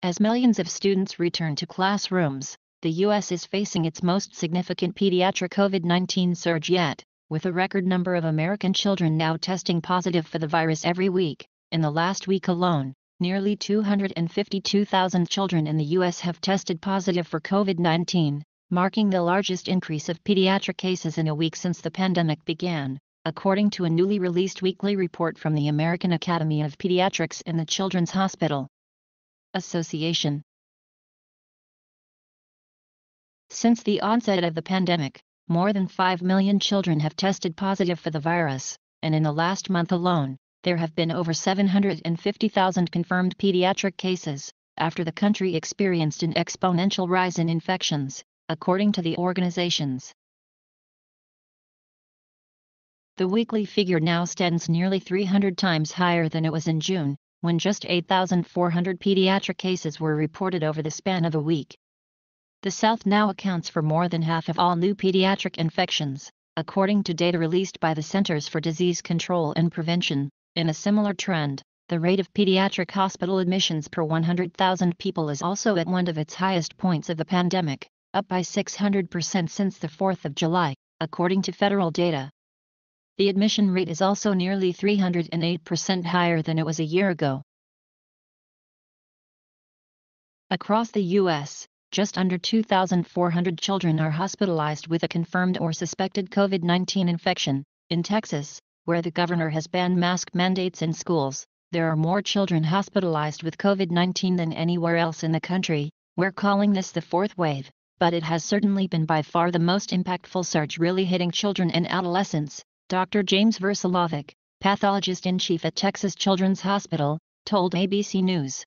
As millions of students return to classrooms, the U.S. is facing its most significant pediatric COVID-19 surge yet, with a record number of American children now testing positive for the virus every week. In the last week alone, nearly 252,000 children in the U.S. have tested positive for COVID-19, marking the largest increase of pediatric cases in a week since the pandemic began, according to a newly released weekly report from the American Academy of Pediatrics and the Children's Hospital Association. Since the onset of the pandemic, more than 5 million children have tested positive for the virus, and in the last month alone, there have been over 750,000 confirmed pediatric cases, after the country experienced an exponential rise in infections, according to the organizations. The weekly figure now stands nearly 300 times higher than it was in June, when just 8,400 pediatric cases were reported over the span of a week. The South now accounts for more than half of all new pediatric infections, according to data released by the Centers for Disease Control and Prevention. In a similar trend, the rate of pediatric hospital admissions per 100,000 people is also at one of its highest points of the pandemic, up by 600% since the 4th of July, according to federal data. The admission rate is also nearly 308% higher than it was a year ago. Across the U.S., just under 2,400 children are hospitalized with a confirmed or suspected COVID-19 infection. In Texas, where the governor has banned mask mandates in schools, there are more children hospitalized with COVID-19 than anywhere else in the country. We're calling this the fourth wave, but it has certainly been by far the most impactful surge really hitting children and adolescents, Dr. James Versalovic, pathologist-in-chief at Texas Children's Hospital, told ABC News.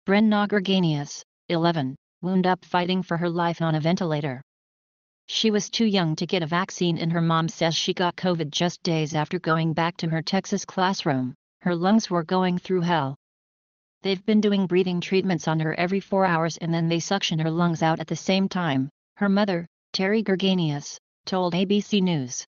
Brenna Gregenius, 11, wound up fighting for her life on a ventilator. She was too young to get a vaccine and her mom says she got COVID just days after going back to her Texas classroom. Her lungs were going through hell. They've been doing breathing treatments on her every 4 hours and then they suction her lungs out at the same time, her mother, Terry Gregenius, told ABC News.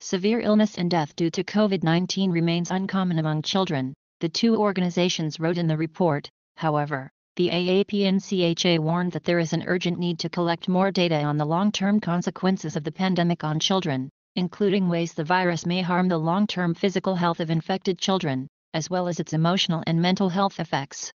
Severe illness and death due to COVID-19 remains uncommon among children, the two organizations wrote in the report. However, the AAPNCHA warned that there is an urgent need to collect more data on the long-term consequences of the pandemic on children, including ways the virus may harm the long-term physical health of infected children, as well as its emotional and mental health effects.